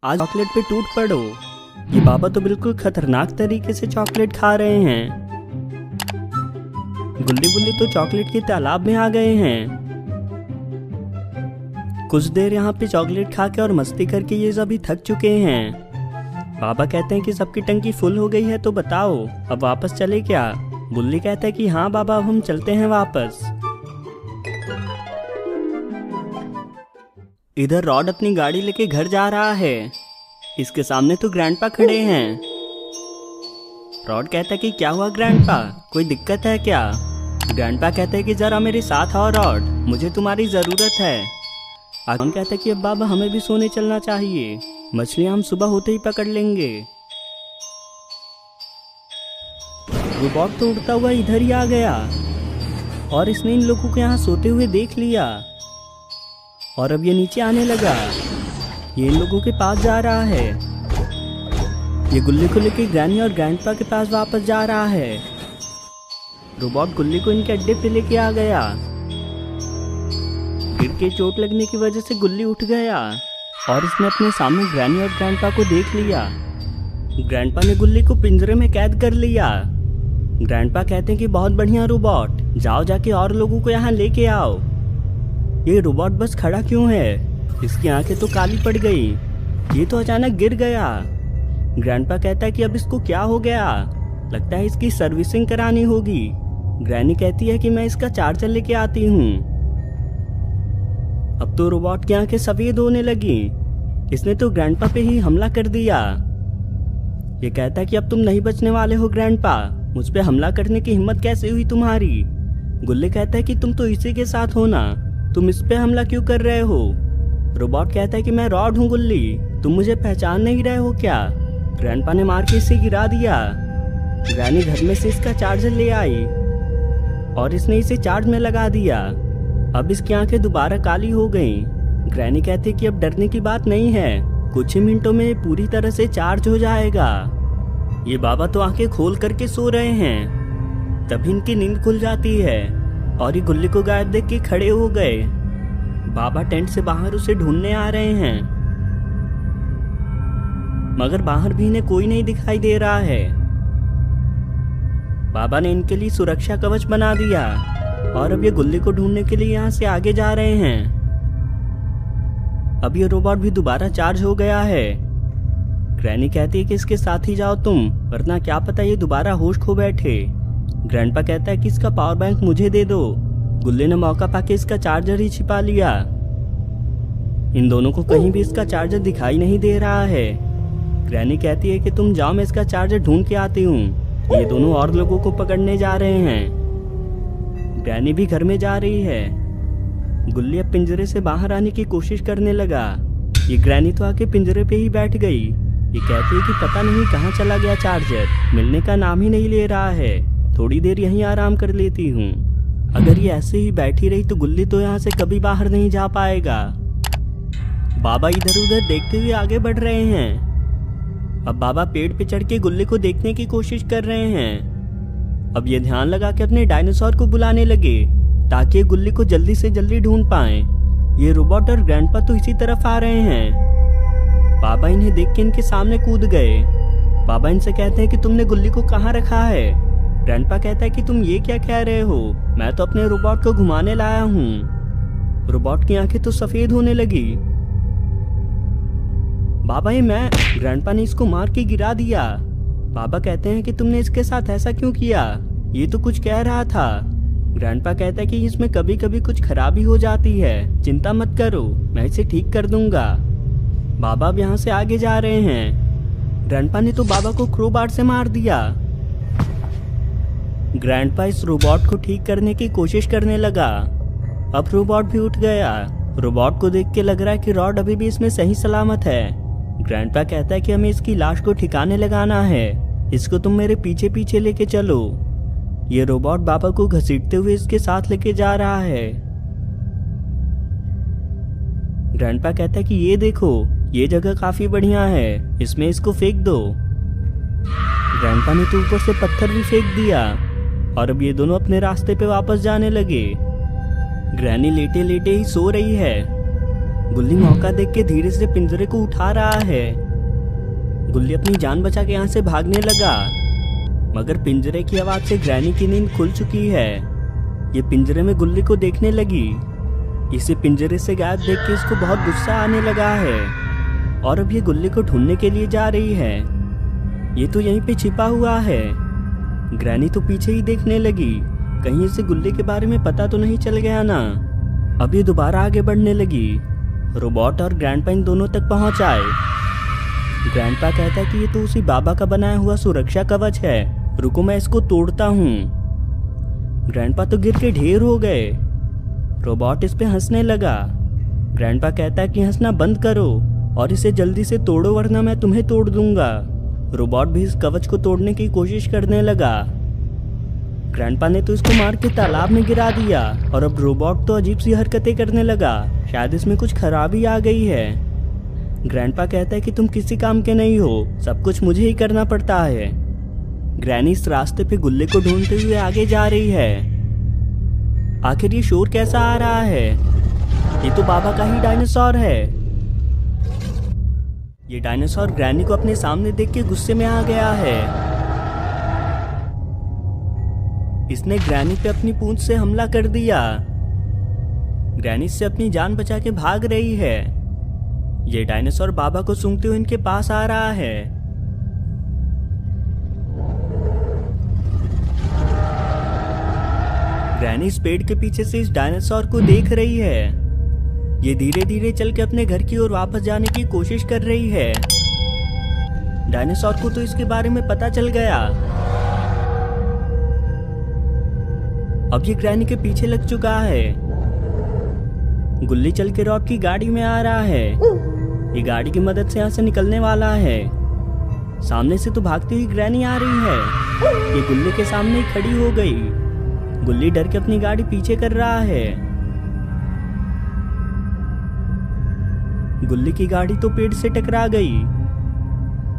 आज चॉकलेट पे टूट पड़ो। ये बाबा तो बिल्कुल खतरनाक तरीके से चॉकलेट खा रहे हैं। गुल्ली गुल्ली तो चॉकलेट के तालाब में आ गए हैं। कुछ देर यहाँ पे चॉकलेट खा के और मस्ती करके ये सभी थक चुके हैं। बाबा कहते हैं कि सबकी टंकी फुल हो गई है, तो बताओ अब वापस चले क्या। गुल्ली कहता है कि हाँ बाबा, अब हम चलते हैं वापस। इधर रॉड अपनी गाड़ी लेके घर जा रहा है। इसके सामने तो ग्रैंडपा खड़े हैं। रॉड कहता है कि क्या हुआ ग्रैंडपा, कोई दिक्कत है क्या। ग्रैंडपा कहते हैं कि जरा मेरे साथ आओ रॉड, मुझे तुम्हारी जरूरत है। आगन कहता है कि अब बाबा हमें भी सोने चलना चाहिए, मछलियां हम सुबह होते ही पकड़ लेंगे। रोबोट तो उड़ता हुआ इधर ही आ गया और इसने इन लोगों को यहाँ सोते हुए देख लिया और अब ये नीचे आने लगा। ये इन लोगों के पास जा रहा है। ये गुल्ली को लेके ग्रैनी और ग्रैंडपा के पास वापस जा रहा है। रोबोट गुल्ली को इनके अड्डे पे लेके आ गया। गिर के चोट लगने की वजह से गुल्ली उठ गया और इसने अपने सामने ग्रैनी और ग्रैंडपा को देख लिया। ग्रैंडपा ने गुल्ली को पिंजरे में कैद कर लिया। ग्रैंडपा कहते हैं कि बहुत बढ़िया रोबोट, जाओ जाके और लोगों को यहाँ लेके आओ। ये रोबोट बस खड़ा क्यों है, इसकी आंखें तो काली पड़ गई, ये तो अचानक गिर गया। ग्रैंडपा कहता है कि अब इसको क्या हो गया, लगता है इसकी सर्विसिंग करानी होगी। ग्रैनी कहती है कि मैं इसका चार्जर लेके आती हूँ। अब तो रोबोट की आंखें सफेद होने लगी। इसने तो ग्रैंडपा पे ही हमला कर दिया। ये कहता है कि अब तुम नहीं बचने वाले हो ग्रैंडपा, मुझ पे हमला करने की हिम्मत कैसे हुई तुम्हारी। गुल्ली कहता है कि तुम तो इसी के साथ हो ना, तुम इस पे हमला क्यों कर रहे हो। रोबोट कहता है कि मैं रॉड हूँ गुल्ली, तुम मुझे पहचान नहीं रहे हो क्या। ग्रैंडपा ने मार के इसे गिरा दिया। ग्रैनी घर में से इसका चार्जर ले आई और इसने इसे चार्ज में लगा दिया। अब इसकी आंखें दोबारा काली हो गईं। ग्रैनी कहती है कि अब डरने की बात नहीं है, कुछ ही मिनटों में पूरी तरह से चार्ज हो जाएगा। ये बाबा तो आंखें खोल करके सो रहे हैं। तभी इनकी नींद खुल जाती है और ये गुल्ली को गायब देख के खड़े हो गए। बाबा टेंट से बाहर उसे ढूंढने आ रहे हैं, मगर बाहर भी इन्हें कोई नहीं दिखाई दे रहा है। बाबा ने इनके लिए सुरक्षा कवच बना दिया और अब ये गुल्ली को ढूंढने के लिए यहाँ से आगे जा रहे हैं। अब ये रोबोट भी दोबारा चार्ज हो गया है। ग्रैनी कहती है कि इसके साथ ही जाओ तुम, वरना क्या पता ये दोबारा होश खो बैठे। ग्रैंडपा कहता है कि इसका पावर बैंक मुझे दे दो। गुल्ली ने मौका पाके इसका चार्जर ही छिपा लिया। इन दोनों को कहीं भी इसका चार्जर दिखाई नहीं दे रहा है। ग्रैनी कहती है कि तुम जाओ, मैं इसका चार्जर ढूंढ के आती हूँ। ये दोनों और लोगों को पकड़ने जा रहे हैं। ग्रैनी भी घर में जा रही है। गुल्ली अब पिंजरे से बाहर आने की कोशिश करने लगा। ये ग्रैनी तो आके पिंजरे पे ही बैठ गई। ये कहती है कि पता नहीं कहाँ चला गया चार्जर, मिलने का नाम ही नहीं ले रहा है, थोड़ी देर यहीं आराम कर लेती हूँ। अगर ये ऐसे ही बैठी रही तो गुल्ली तो यहाँ से कभी बाहर नहीं जा पाएगा। बाबा इधर उधर देखते हुए आगे बढ़ रहे हैं। अब बाबा पेड़ पे चढ़ के गुल्ली को देखने की कोशिश कर रहे हैं। अब ये ध्यान लगा के अपने डायनासोर को बुलाने लगे ताकि ये गुल्ली को जल्दी से जल्दी ढूंढ पाए। ये रोबोट और ग्रैंडपा तो इसी तरफ आ रहे हैं। बाबा इन्हें देख के इनके सामने कूद गए। बाबा इनसे कहते हैं कि तुमने गुल्ली को कहाँ रखा है। ग्रैंडपा कहता है कि तुम ये क्या कह रहे हो, मैं तो अपने रोबोट को घुमाने लाया हूँ। रोबोट की आंखें तो सफेद होने लगी। बाबा ये मैं, ग्रैंडपा ने इसको मार के गिरा दिया। बाबा कहते हैं कि तुमने इसके साथ ऐसा क्यों किया, ये तो कुछ कह रहा था। ग्रैंडपा कहता है कि इसमें कभी कभी कुछ खराबी हो जाती है, चिंता मत करो, मैं इसे ठीक कर दूंगा। बाबा अब यहाँ से आगे जा रहे हैं। ग्रैंडपा ने तो बाबा को क्रोबार से मार दिया। ग्रैंडपा इस रोबोट को ठीक करने की कोशिश करने लगा। अब रोबोट भी उठ गया। रोबोट को देख के लग रहा है कि रॉड अभी भी इसमें सही सलामत है। ग्रैंडपा कहता है कि हमें इसकी लाश को ठिकाने लगाना है, इसको तुम मेरे पीछे पीछे लेके चलो। ये रोबोट बाबा को घसीटते हुए इसके साथ लेके जा रहा है। ग्रैंडपा कहता है कि ये देखो, ये जगह काफी बढ़िया है, इसमें इसको फेंक दो। ग्रैंडपा ने तो ऊपर से पत्थर भी फेंक दिया और अब ये दोनों अपने रास्ते पे वापस जाने लगे। ग्रैनी लेटे लेटे ही सो रही है। गुल्ली मौका देख के धीरे से पिंजरे को उठा रहा है। गुल्ली अपनी जान बचा के यहाँ से भागने लगा, मगर पिंजरे की आवाज से ग्रैनी की नींद खुल चुकी है। ये पिंजरे में गुल्ली को देखने लगी। इसे पिंजरे से गायब देख के इसको बहुत गुस्सा आने लगा है और अब ये गुल्ली को ढूंढने के लिए जा रही है। ये तो यहीं पे छिपा हुआ है। ग्रैनी तो पीछे ही देखने लगी, कहीं इसे गुल्ली के बारे में पता तो नहीं चल गया ना। अब ये दोबारा आगे बढ़ने लगी। रोबोट और ग्रैंडपा इन दोनों तक पहुंच आए। ग्रैंडपा कहता है कि ये तो उसी बाबा का बनाया हुआ सुरक्षा कवच है, रुको मैं इसको तोड़ता हूँ। ग्रैंडपा तो गिर के ढेर हो गए। रोबोट इस पे हंसने लगा। ग्रैंडपा कहता है कि हंसना बंद करो और इसे जल्दी से तोड़ो वरना मैं तुम्हें तोड़ दूंगा। रोबोट भी इस कवच को तोड़ने की कोशिश करने लगा। ग्रैंडपा ने तो इसको मार के तालाब में गिरा दिया और अब रोबोट तो अजीब सी हरकतें करने लगा, शायद इसमें कुछ खराबी आ गई है। ग्रैंडपा कहता है कि तुम किसी काम के नहीं हो, सब कुछ मुझे ही करना पड़ता है। ग्रैनी इस रास्ते पे गुल्ले को ढूंढते हुए आगे जा रही है। आखिर ये शोर कैसा आ रहा है? ये तो बाबा का ही डायनासोर है। ये डायनासोर ग्रैनी को अपने सामने देख के गुस्से में आ गया है। इसने ग्रैनी पे अपनी पूंछ से हमला कर दिया। ग्रैनी से अपनी जान बचा के भाग रही है। ये डायनासोर बाबा को सूंघते हुए इनके पास आ रहा है। ग्रैनी इस पेड़ के पीछे से इस डायनासोर को देख रही है। ये धीरे धीरे चल के अपने घर की ओर वापस जाने की कोशिश कर रही है। डायनासोर को तो इसके बारे में पता चल गया। अब ये ग्रैनी के पीछे लग चुका है। गुल्ली चल के रॉड की गाड़ी में आ रहा है। ये गाड़ी की मदद से यहाँ से निकलने वाला है। सामने से तो भागती हुई ग्रैनी आ रही है। ये गुल्ली के सामने ही खड़ी हो गई। गुल्ली डर के अपनी गाड़ी पीछे कर रहा है। गुल्ली की गाड़ी तो पेड़ से टकरा गई।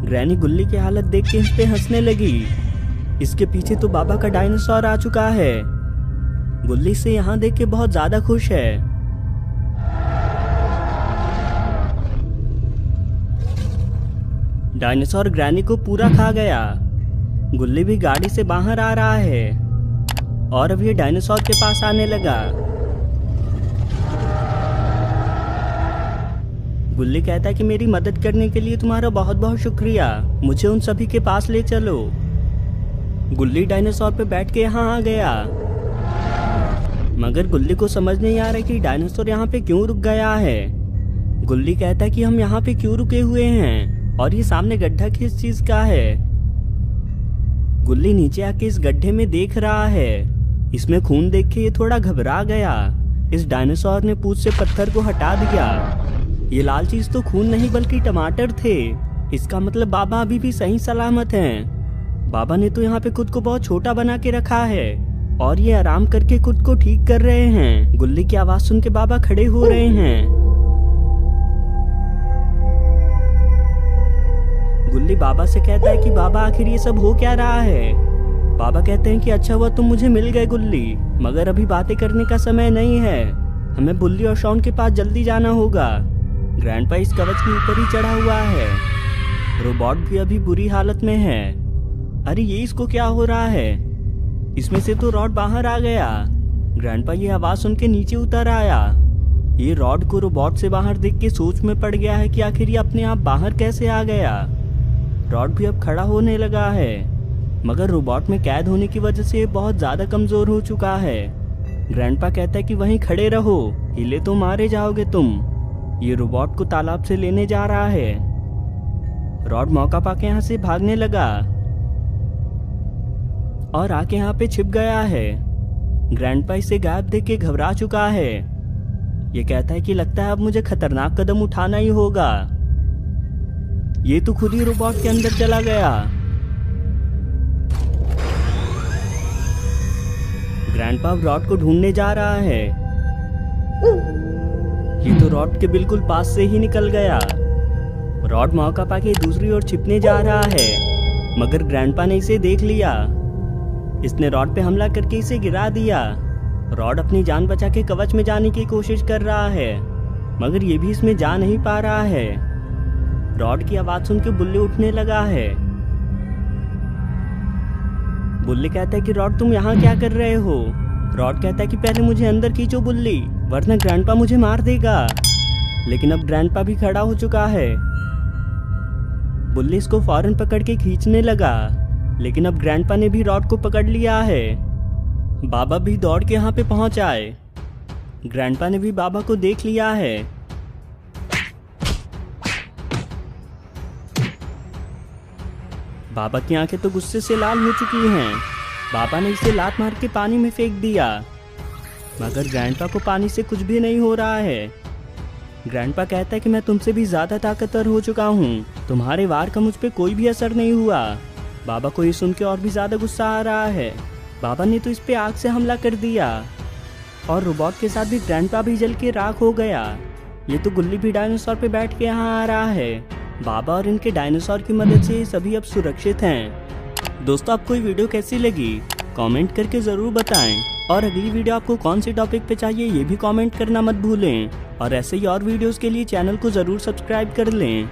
ग्रैनी गुल्ली की हालत देख के इस पे हंसने लगी। इसके पीछे तो बाबा का डायनासोर आ चुका है। गुल्ली से यहाँ देख के बहुत ज्यादा खुश है। डायनासोर ग्रैनी को पूरा खा गया। गुल्ली भी गाड़ी से बाहर आ रहा है और अब ये डायनासोर के पास आने लगा। गुल्ली कहता है कि मेरी मदद करने के लिए तुम्हारा बहुत बहुत शुक्रिया, मुझे उन सभी के पास ले चलो। गुल्ली डायनासोर पे बैठ के यहाँ आ गया, मगर गुल्ली को समझ नहीं आ रहा कि डायनासोर यहाँ पे क्यों रुक गया है। गुल्ली कहता है कि हम यहाँ पे क्यों रुके हुए हैं और ये सामने गड्ढा किस चीज का है। गुल्ली नीचे आके इस गड्ढे में देख रहा है। इसमें खून देख के ये थोड़ा घबरा गया। इस डायनासोर ने पूंछ से पत्थर को हटा दिया। ये लाल चीज तो खून नहीं बल्कि टमाटर थे। इसका मतलब बाबा अभी भी सही सलामत हैं। बाबा ने तो यहाँ पे खुद को बहुत छोटा बना के रखा है और ये आराम करके खुद को ठीक कर रहे हैं। गुल्ली की आवाज सुन के बाबा खड़े हो रहे हैं। गुल्ली बाबा से कहता है कि बाबा आखिर ये सब हो क्या रहा है। बाबा कहते हैं कि अच्छा हुआ तुम मुझे मिल गए गुल्ली, मगर अभी बातें करने का समय नहीं है। हमें बुल्ली और शॉन के पास जल्दी जाना होगा। ग्रैंडपा इस कवच के ऊपर ही चढ़ा हुआ है। रोबोट भी अभी बुरी हालत में है। अरे ये इसको क्या हो रहा है? इसमें से तो रॉड बाहर आ गया। ग्रैंडपा ये आवाज सुन के नीचे उतर आया। ये रॉड को रोबोट से बाहर देख के सोच में पड़ गया है कि आखिर ये अपने आप बाहर कैसे आ गया। रॉड भी अब खड़ा होने लगा है, मगर रोबोट में कैद होने की वजह से ये बहुत ज्यादा कमजोर हो चुका है। ग्रैंडपा कहता है कि वहीं खड़े रहो, हिले तो मारे जाओगे तुम। ये रोबोट को तालाब से लेने जा रहा है। रॉड मौका पाके यहाँ से भागने लगा और आके यहाँ पे छिप गया है। ग्रैंडपा इसे गायब देख के घबरा चुका है। ये कहता है कि लगता है अब मुझे खतरनाक कदम उठाना ही होगा। ये तो खुद ही रोबोट के अंदर चला गया। ग्रैंडपा रॉड को ढूंढने जा रहा है। ये तो रॉड के बिल्कुल पास से ही निकल गया। रॉड मौका पाके दूसरी ओर छिपने जा रहा है, मगर ग्रैंडपा ने इसे देख लिया। इसने रॉड पे हमला करके इसे गिरा दिया। रॉड अपनी जान बचा के कवच में जाने की कोशिश कर रहा है। मगर ये भी इसमें जा नहीं पा रहा है। रॉड की आवाज सुन के बुल्ली उठने लगा है। बुल्ली कहता है कि रॉड तुम यहाँ क्या कर रहे हो। रॉड कहता है कि पहले मुझे अंदर खींचो बुल्ली, वरना ग्रैंडपा मुझे मार देगा। लेकिन अब ग्रैंडपा भी खड़ा हो चुका है। बुल्ली इसको फौरन पकड़ के खींचने लगा, लेकिन अब ग्रैंडपा ने भी रॉड को पकड़ लिया है। बाबा भी दौड़ के यहाँ पे पहुंच आए। ग्रैंडपा ने भी बाबा को देख लिया है। बाबा की आंखें तो गुस्से से लाल हो चुकी हैं। बाबा ने इसे लात मार के पानी में फेंक दिया, मगर ग्रैंडपा को पानी से कुछ भी नहीं हो रहा है। ग्रैंडपा कहता है कि मैं तुमसे भी ज्यादा ताकतवर हो चुका हूँ, तुम्हारे वार का मुझ पे कोई भी असर नहीं हुआ। बाबा को ये सुन के और भी ज्यादा गुस्सा आ रहा है। बाबा ने तो इस पे आग से हमला कर दिया और रोबोट के साथ भी ग्रैंडपा भी जल के राख हो गया। ये तो गुल्ली भी डायनासोर पे बैठ के यहाँ आ रहा है। बाबा और इनके डायनासोर की मदद से सभी अब सुरक्षित हैं। दोस्तों, आपको ये वीडियो कैसी लगी कमेंट करके ज़रूर बताएं, और अगली वीडियो आपको कौन सी टॉपिक पे चाहिए ये भी कमेंट करना मत भूलें। और ऐसे ही और वीडियोस के लिए चैनल को ज़रूर सब्सक्राइब कर लें।